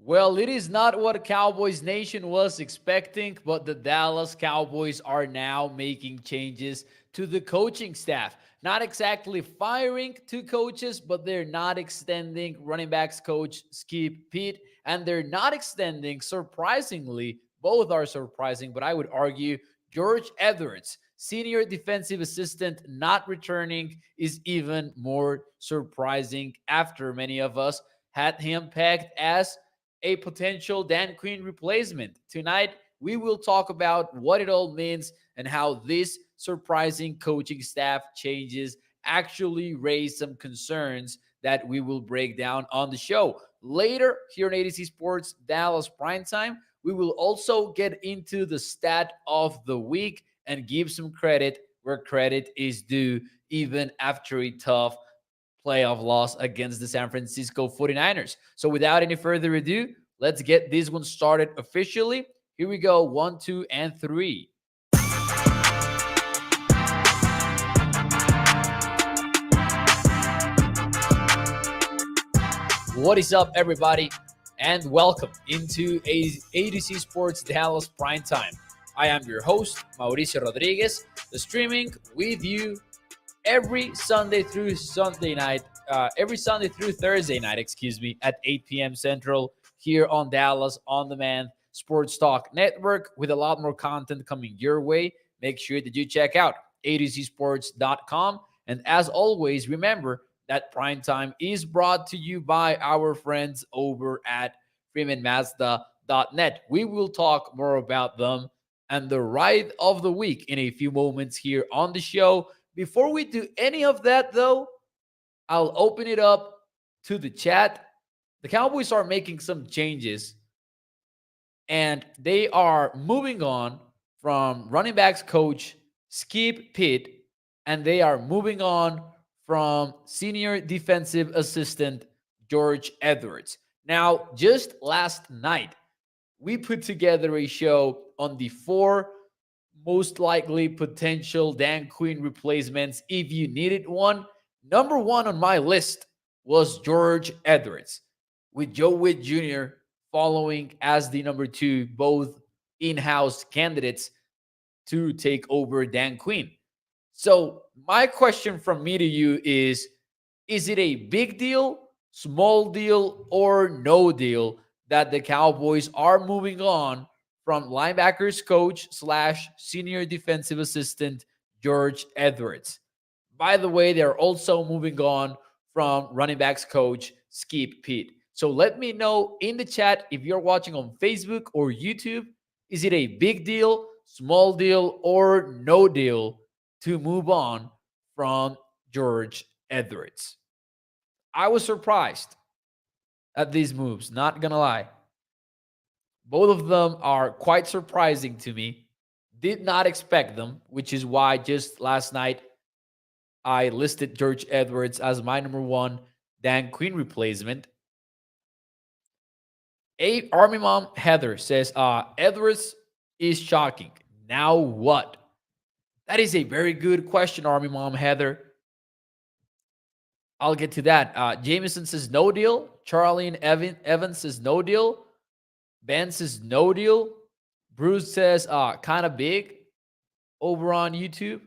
Well, it is not what Cowboys Nation was expecting, but the Dallas Cowboys are now making changes to the coaching staff. Not exactly firing two coaches, but they're not extending running backs coach Skip Peete, and they're not extending, surprisingly, both are surprising, but I would argue George Edwards, senior defensive assistant, not returning is even more surprising after many of us had him pegged as a potential Dan Quinn replacement. Tonight, we will talk about what it all means and how this surprising coaching staff changes actually raise some concerns that we will break down on the show. Later, here on ADC Sports Dallas Primetime, we will also get into the stat of the week and give some credit where credit is due, even after a tough playoff loss against the San Francisco 49ers. So without any further ado, let's get this one started officially. Here we go. 1, 2, and 3. What is up, everybody? And welcome into ADC Sports Dallas Primetime. I am your host, Mauricio Rodriguez, streaming with you every Sunday through Thursday night, at 8 p.m. Central here on Dallas On Demand Sports Talk Network with a lot more content coming your way. Make sure that you check out adcsports.com. And as always, remember that Primetime is brought to you by our friends over at freemanmazda.net. We will talk more about them and the ride of the week in a few moments here on the show. Before we do any of that, though, I'll open it up to the chat. The Cowboys are making some changes, and they are moving on from running backs coach Skip Peete, and they are moving on from senior defensive assistant George Edwards. Now, just last night, we put together a show on the 4 most likely potential Dan Quinn replacements if you needed one. Number 1 on my list was George Edwards, with Joe Witt Jr. following as the number 2, both in-house candidates to take over Dan Quinn. So my question from me to you is it a big deal, small deal, or no deal that the Cowboys are moving on from linebackers coach / senior defensive assistant George Edwards? By the way, they're also moving on from running backs coach Skip Peete. So let me know in the chat if you're watching on Facebook or YouTube. Is it a big deal, small deal, or no deal to move on from George Edwards? I was surprised at these moves, not gonna lie. Both of them are quite surprising to me. Did not expect them, which is why just last night I listed George Edwards as my number 1 Dan Quinn replacement. Army Mom Heather says, Edwards is shocking. Now what? That is a very good question, Army Mom Heather. I'll get to that. Jameson says no deal. Charlene Evans says no deal. Ben says no deal. Bruce says kind of big over on YouTube.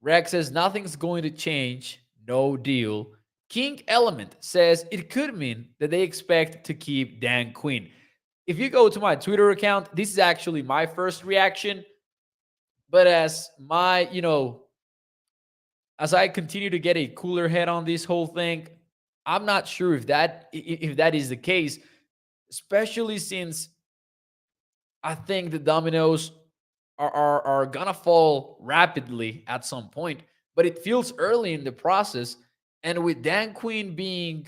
Rex says nothing's going to change. No deal. King Element says it could mean that they expect to keep Dan Quinn. If you go to my Twitter account, this is actually my first reaction. But as as I continue to get a cooler head on this whole thing, I'm not sure if that is the case, especially since I think the dominoes are gonna fall rapidly at some point. But it feels early in the process, and with Dan Quinn being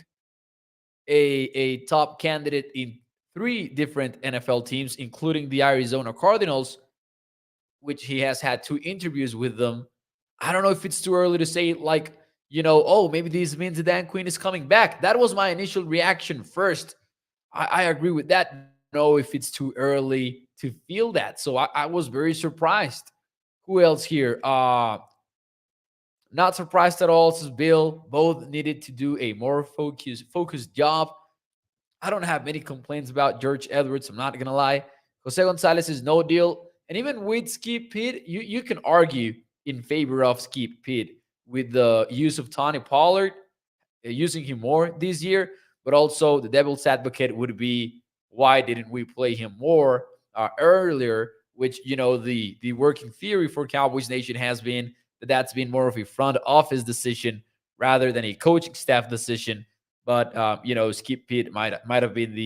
a top candidate in 3 different NFL teams, including the Arizona Cardinals, which he has had 2 interviews with them. I don't know if it's too early to say, oh, maybe this means Dan Quinn is coming back. That was my initial reaction first. I agree with that. Know if it's too early to feel that. So I was very surprised. Who else here? Not surprised at all, says Bill. Both needed to do a more focused job. I don't have many complaints about George Edwards. I'm not going to lie. Jose Gonzalez is no deal. And even with Skip Peete, you can argue in favor of Skip Peete with the use of Tony Pollard, using him more this year. But also, the devil's advocate would be, why didn't we play him more earlier? Which, the working theory for Cowboys Nation has been that that's been more of a front office decision rather than a coaching staff decision. But Skip Peete might have been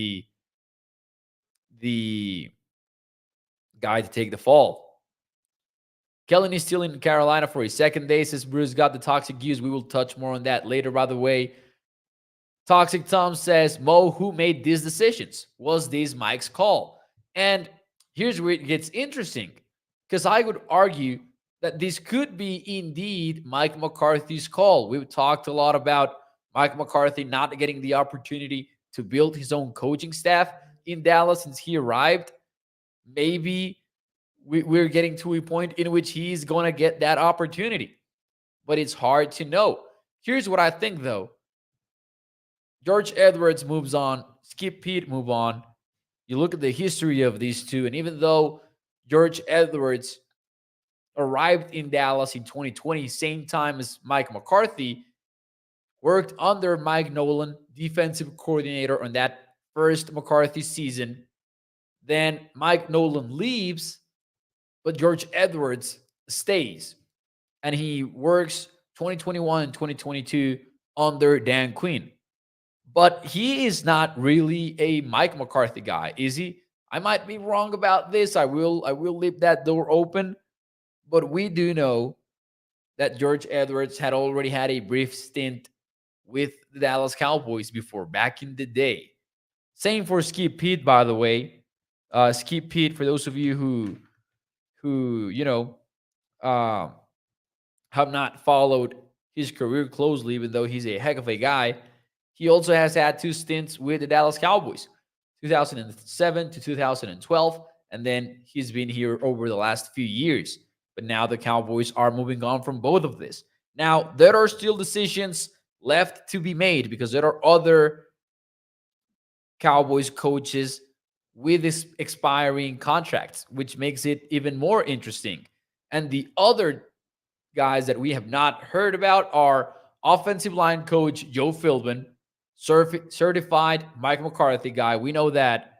the guy to take the fall. Kellen is still in Carolina for a second day. Says Bruce got the toxic use. We will touch more on that later, by the way. Toxic Tom says, Mo, who made these decisions? Was this Mike's call? And here's where it gets interesting, because I would argue that this could be indeed Mike McCarthy's call. We've talked a lot about Mike McCarthy not getting the opportunity to build his own coaching staff in Dallas since he arrived. Maybe we're getting to a point in which he's going to get that opportunity, but it's hard to know. Here's what I think, though. George Edwards moves on. Skip Peete move on. You look at the history of these two, and even though George Edwards arrived in Dallas in 2020, same time as Mike McCarthy, worked under Mike Nolan, defensive coordinator, on that first McCarthy season. Then Mike Nolan leaves, but George Edwards stays, and he works 2021 and 2022 under Dan Quinn. But he is not really a Mike McCarthy guy, is he? I might be wrong about this. I will leave that door open. But we do know that George Edwards had already had a brief stint with the Dallas Cowboys before, back in the day. Same for Skip Peete, by the way. Skip Peete, for those of you who have not followed his career closely, even though he's a heck of a guy, he also has had two stints with the Dallas Cowboys, 2007 to 2012, and then he's been here over the last few years. But now the Cowboys are moving on from both of this. Now, there are still decisions left to be made because there are other Cowboys coaches with this expiring contracts, which makes it even more interesting. And the other guys that we have not heard about are offensive line coach Joe Philbin, certified Mike McCarthy guy. We know that.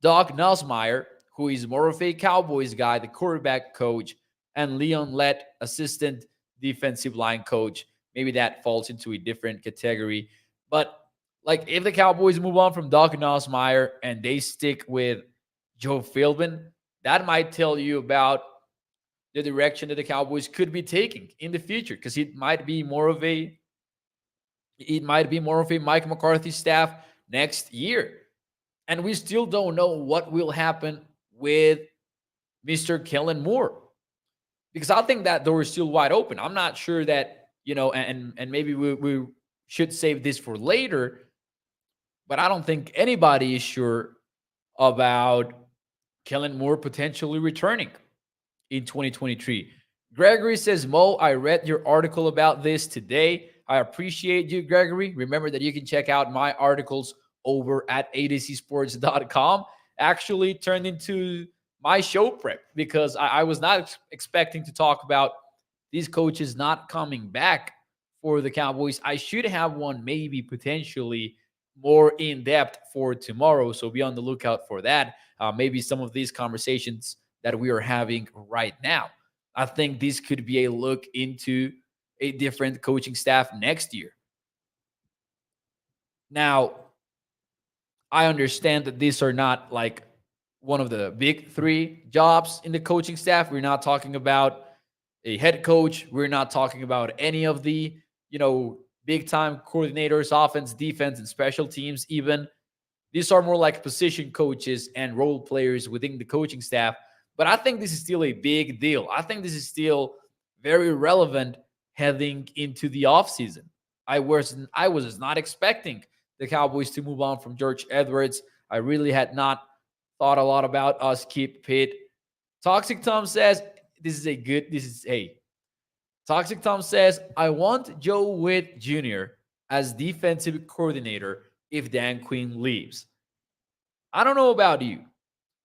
Doug Nussmeier, who is more of a Cowboys guy, the quarterback coach, and Leon Lett, assistant defensive line coach. Maybe that falls into a different category. But like, if the Cowboys move on from Doug Nussmeier and they stick with Joe Philbin, that might tell you about the direction that the Cowboys could be taking in the future, because it might be more of a Mike McCarthy staff next year. And we still don't know what will happen with Mr. Kellen Moore, because I think that door is still wide open. I'm not sure that, and maybe we should save this for later, but I don't think anybody is sure about Kellen Moore potentially returning in 2023. Gregory says, Mo, I read your article about this today. I appreciate you, Gregory. Remember that you can check out my articles over at adcsports.com. Actually turned into my show prep, because I was not expecting to talk about these coaches not coming back for the Cowboys. I should have one maybe potentially more in depth for tomorrow, so be on the lookout for that. Maybe some of these conversations that we are having right now. I think this could be a look into a different coaching staff next year. Now, I understand that these are not like one of the big three jobs in the coaching staff. We're not talking about a head coach. We're not talking about any of the, big time coordinators, offense, defense, and special teams even. These are more like position coaches and role players within the coaching staff. But I think this is still a big deal. I think this is still very relevant heading into the offseason. I was not expecting the Cowboys to move on from George Edwards. I really had not thought a lot about us Skip Peete. Toxic Tom says, Toxic Tom says, I want Joe Witt Jr. as defensive coordinator if Dan Quinn leaves. I don't know about you,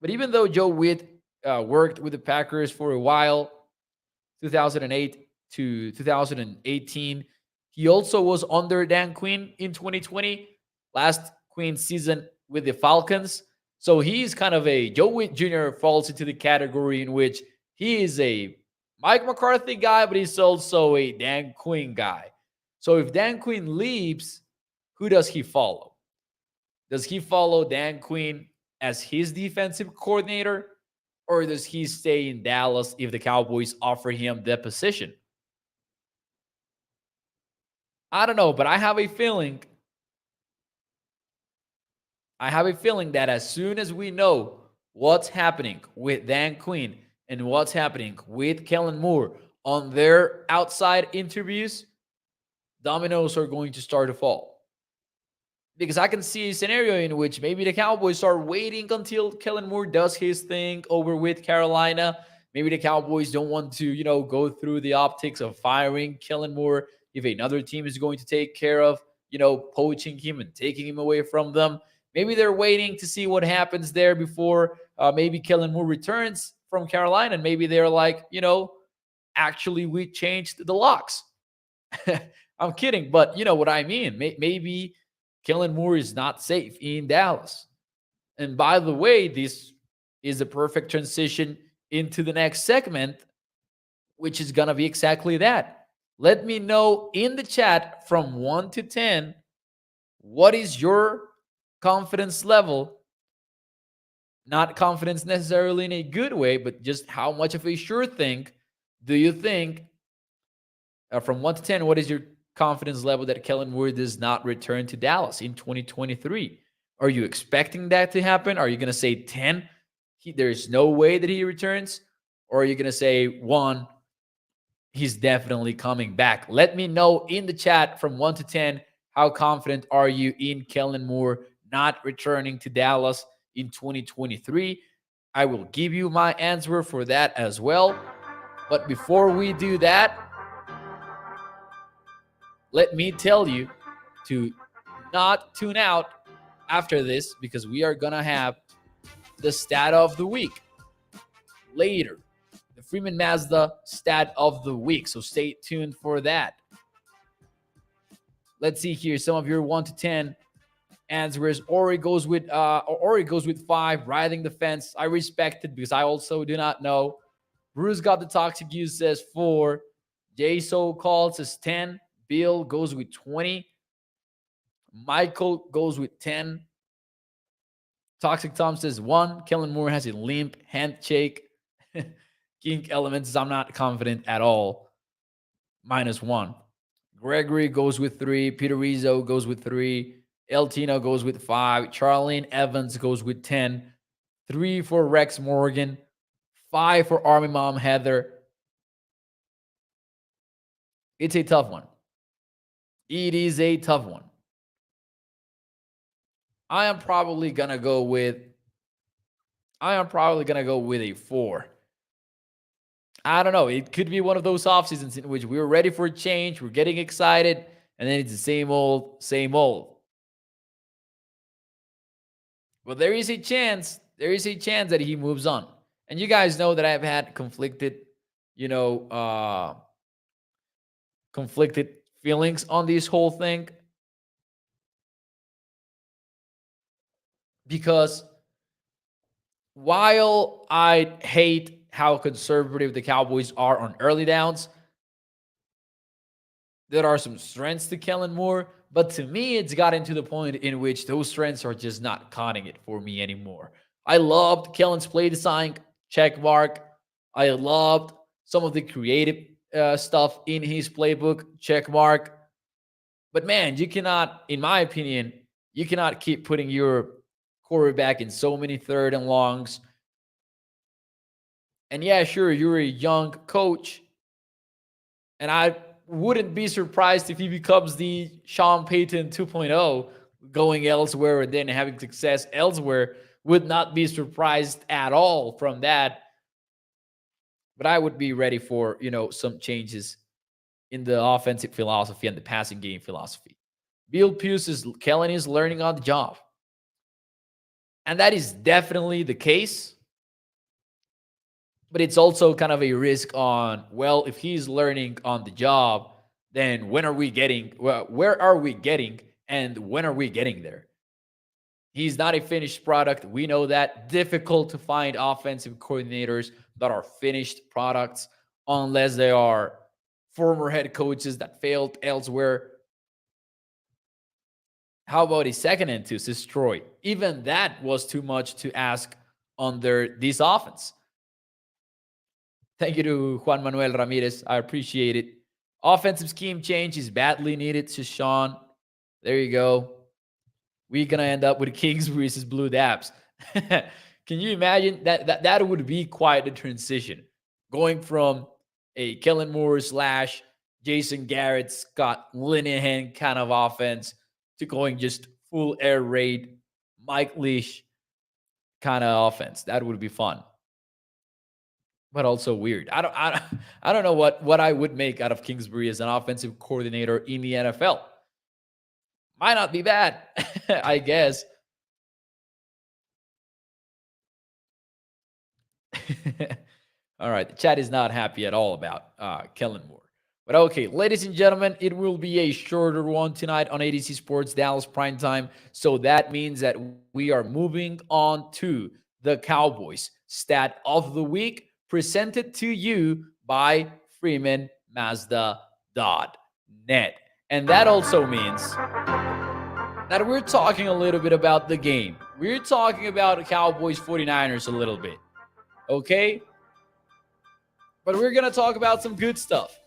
but even though Joe Witt worked with the Packers for a while, 2008 to 2018, he also was under Dan Quinn in 2020, last Quinn season with the Falcons. So he's kind of a Joe Witt Jr. falls into the category in which he is a Mike McCarthy guy, but he's also a Dan Quinn guy. So if Dan Quinn leaves, who does he follow? Does he follow Dan Quinn as his defensive coordinator, or does he stay in Dallas if the Cowboys offer him the position? I don't know, but I have a feeling that as soon as we know what's happening with Dan Quinn and what's happening with Kellen Moore on their outside interviews, dominoes are going to start to fall. Because I can see a scenario in which maybe the Cowboys are waiting until Kellen Moore does his thing over with Carolina. Maybe the Cowboys don't want to, go through the optics of firing Kellen Moore if another team is going to take care of, poaching him and taking him away from them. Maybe they're waiting to see what happens there before maybe Kellen Moore returns from Carolina. And maybe they're like, actually, we changed the locks. I'm kidding, but you know what I mean. Maybe Kellen Moore is not safe in Dallas. And by the way, this is a perfect transition into the next segment, which is going to be exactly that. Let me know in the chat from 1 to 10, what is your confidence level? Not confidence necessarily in a good way, but just how much of a sure thing do you think, from 1 to 10, what is your confidence level that Kellen Moore does not return to Dallas in 2023? Are you expecting that to happen? Are you going to say 10? There's no way that he returns? Or are you going to say 1? He's definitely coming back. Let me know in the chat from 1 to 10. How confident are you in Kellen Moore not returning to Dallas in 2023? I will give you my answer for that as well. But before we do that, let me tell you to not tune out after this, because we are going to have the stat of the week later. The Freeman Mazda stat of the week. So stay tuned for that. Let's see here. Some of your 1 to 10 answers. Ori goes with 5, riding the fence. I respect it because I also do not know. Bruce got the toxic use, says 4. Jay So Called says 10. Bill goes with 20. Michael goes with 10. Toxic Tom says 1. Kellen Moore has a limp handshake. Kink Elements, I'm not confident at all. -1. Gregory goes with 3. Peter Rizzo goes with 3. El Tino goes with 5. Charlene Evans goes with 10. 3 for Rex Morgan. 5 for Army Mom Heather. It's a tough one. It is a tough one. I am probably gonna go with a 4. I don't know. It could be one of those off seasons in which we're ready for a change, we're getting excited, and then it's the same old, same old. But there is a chance that he moves on. And you guys know that I've had conflicted feelings on this whole thing. Because while I hate how conservative the Cowboys are on early downs, there are some strengths to Kellen Moore. But to me, it's gotten to the point in which those strengths are just not cutting it for me anymore. I loved Kellen's play design, check mark. I loved some of the creative stuff in his playbook, check mark. But man, you cannot, in my opinion, you cannot keep putting your quarterback in so many third and longs. And yeah, sure, you're a young coach. And I wouldn't be surprised if he becomes the Sean Payton 2.0, going elsewhere and then having success elsewhere. Would not be surprised at all from that. But I would be ready for, some changes in the offensive philosophy and the passing game philosophy. Bill Pew says Kellen is learning on the job. And that is definitely the case. But it's also kind of a risk on, well, if he's learning on the job, then where are we getting, and when are we getting there? He's not a finished product. We know that. Difficult to find offensive coordinators that are finished products unless they are former head coaches that failed elsewhere. How about a second and two, says Troy? Even that was too much to ask under this offense. Thank you to Juan Manuel Ramirez. I appreciate it. Offensive scheme change is badly needed, says Sean. There you go. We're going to end up with Kings versus Blue Dabs. Can you imagine? That would be quite a transition. Going from a Kellen Moore / Jason Garrett, Scott Linehan kind of offense to going just full air raid, Mike Leash kind of offense. That would be fun. But also weird. I don't know what I would make out of Kingsbury as an offensive coordinator in the NFL. Might not be bad, I guess. All right, the chat is not happy at all about Kellen Moore. But okay, ladies and gentlemen, it will be a shorter one tonight on ADC Sports Dallas Primetime. So that means that we are moving on to the Cowboys Stat of the Week, presented to you by FreemanMazda.net. And that also means that we're talking a little bit about the game. We're talking about Cowboys 49ers a little bit. Okay? But we're going to talk about some good stuff.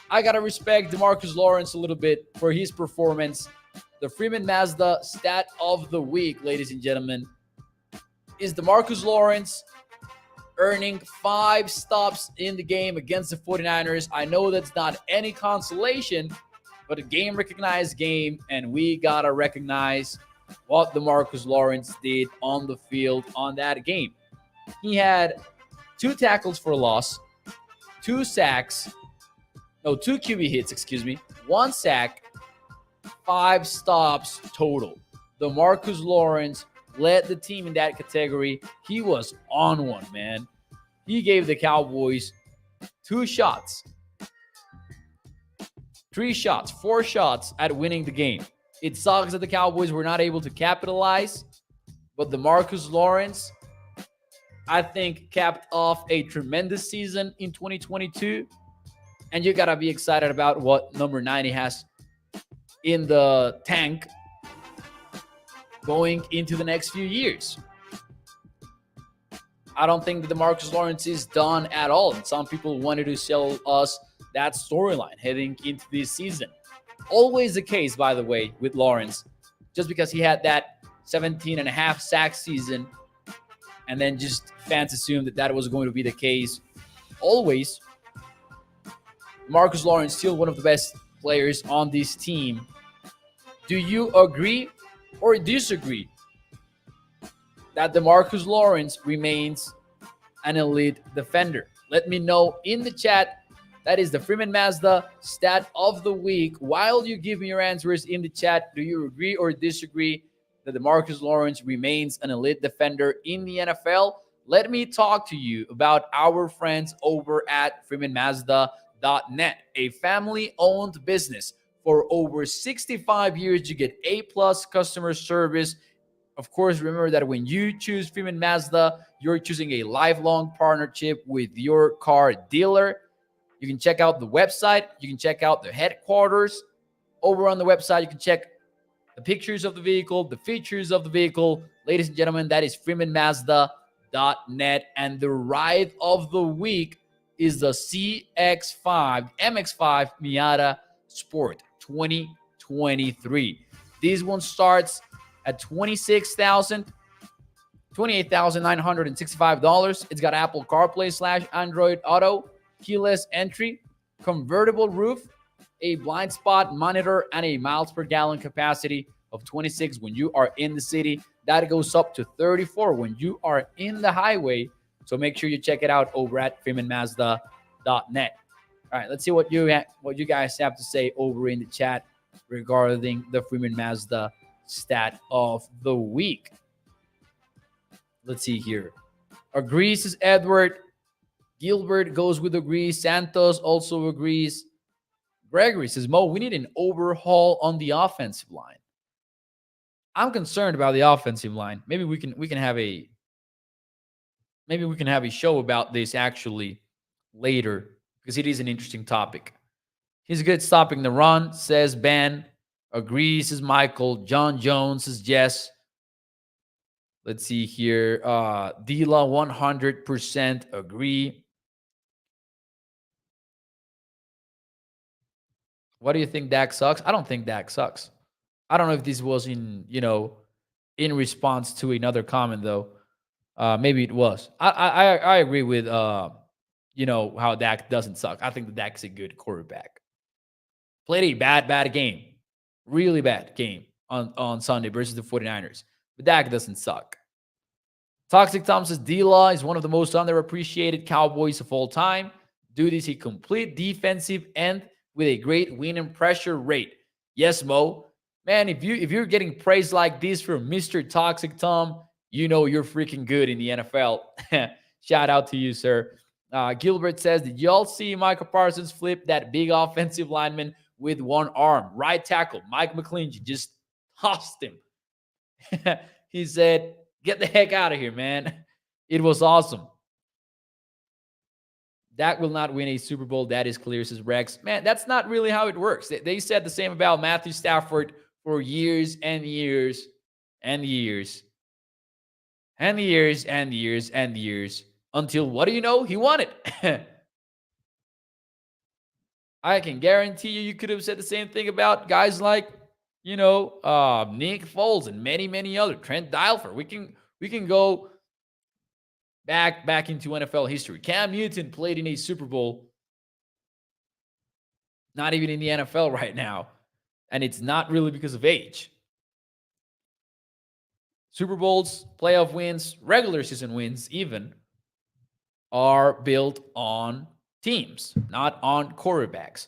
I got to respect DeMarcus Lawrence a little bit for his performance. The Freeman Mazda Stat of the Week, ladies and gentlemen, is DeMarcus Lawrence earning 5 stops in the game against the 49ers. I know that's not any consolation, but a game-recognized game, and we got to recognize what DeMarcus Lawrence did on the field on that game. He had 2 tackles for loss, 2 QB hits, 1 sack, 5 stops total. DeMarcus Lawrence led the team in that category. He was on one, man. He gave the Cowboys 4 shots at winning the game. It sucks that the Cowboys were not able to capitalize, but DeMarcus Lawrence, I think, capped off a tremendous season in 2022. And you got to be excited about what number 90 has in the tank going into the next few years. I don't think that DeMarcus Lawrence is done at all. And some people wanted to sell us that storyline heading into this season. Always the case, by the way, with Lawrence. Just because he had that 17.5 sack season, and then just fans assumed that was going to be the case. Always. Marcus Lawrence still one of the best players on this team. Do you agree or disagree that DeMarcus Lawrence remains an elite defender? Let me know in the chat. That is the Freeman Mazda Stat of the Week. While you give me your answers in the chat, do you agree or disagree that DeMarcus Lawrence remains an elite defender in the NFL? Let me talk to you about our friends over at FreemanMazda.net, a family-owned business. For over 65 years, you get A-plus customer service. Of course, remember that when you choose Freeman Mazda, you're choosing a lifelong partnership with your car dealer. You can check out the website. You can check out the headquarters. Over on the website, you can check the pictures of the vehicle, the features of the vehicle. Ladies and gentlemen, that is FreemanMazda.net. And the ride of the week is the MX5 Miata Sport 2023. This one starts at $28,965. It's got Apple CarPlay / Android Auto, keyless entry, convertible roof, a blind spot monitor, and a miles per gallon capacity of 26 when you are in the city. That goes up to 34 when you are in the highway. So make sure you check it out over at FreemanMazda.net. All right, let's see what you guys have to say over in the chat. regarding the Freeman Mazda stat of the week. Let's see here. Agrees is Edward. Gilbert goes with agrees. Santos also agrees. Gregory says, Mo, we need an overhaul on the offensive line. I'm concerned about the offensive line. Maybe we can have a show about this actually later, because it is an interesting topic. He's good stopping the run, says Ben. Agrees is Michael. John Jones says yes. Let's see here. Dila 100% agree. What do you think? Dak sucks? I don't think Dak sucks. I don't know if this was in response to another comment though. Maybe it was. I agree with how Dak doesn't suck. I think that Dak's a good quarterback. Played a bad game. Really bad game on Sunday versus the 49ers. But Dak doesn't suck. Toxic Tom says D-Law is one of the most underappreciated Cowboys of all time. Dude is a complete defensive end with a great win and pressure rate. Yes, Mo. Man, if you're getting praise like this from Mr. Toxic Tom, you know you're freaking good in the NFL. Shout out to you, sir. Gilbert says, did y'all see Michael Parsons flip that big offensive lineman with one arm? Right tackle, Mike McClingy, just tossed him. He said, get the heck out of here, man. It was awesome. Dak will not win a Super Bowl. That is clear, says Rex. Man, that's not really how it works. They said the same about Matthew Stafford for years and years and years and years and years and years until, what do you know? He won it. I can guarantee you could have said the same thing about guys like, Nick Foles and many, many other. Trent Dilfer. We can go back into NFL history. Cam Newton played in a Super Bowl, not even in the NFL right now, and it's not really because of age. Super Bowls, playoff wins, regular season wins even, are built on teams, not on quarterbacks.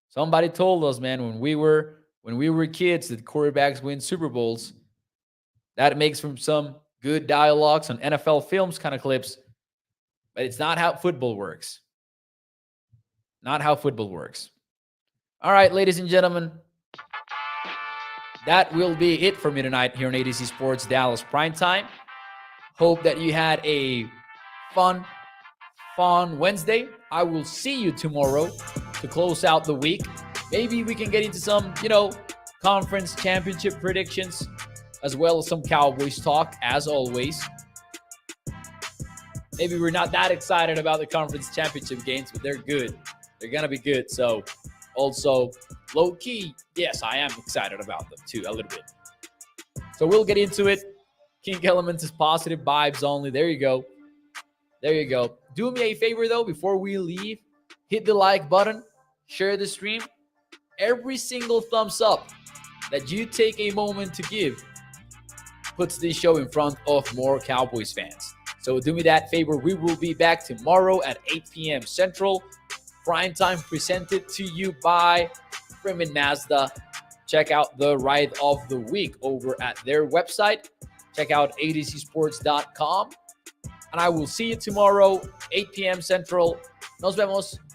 Somebody told us, man, when we were kids, that quarterbacks win Super Bowls. That makes from some good dialogues on NFL films kind of clips, but it's not how football works. Not how football works. All right, ladies and gentlemen, that will be it for me tonight here on ADC Sports Dallas Primetime. Hope that you had a fun Wednesday. I will see you tomorrow to close out the week. Maybe we can get into some, conference championship predictions, as well as some Cowboys talk, as always. Maybe we're not that excited about the conference championship games, but they're good. They're going to be good. So, also, low-key, yes, I am excited about them too, a little bit. So we'll get into it. King Elements is positive vibes only. There you go. Do me a favor, though, before we leave. Hit the like button. Share the stream. Every single thumbs up that you take a moment to give puts this show in front of more Cowboys fans. So do me that favor. We will be back tomorrow at 8 p.m. Central. Primetime presented to you by Freeman Mazda. Check out the ride of the week over at their website. Check out adcsports.com. And I will see you tomorrow, 8 p.m. Central. Nos vemos.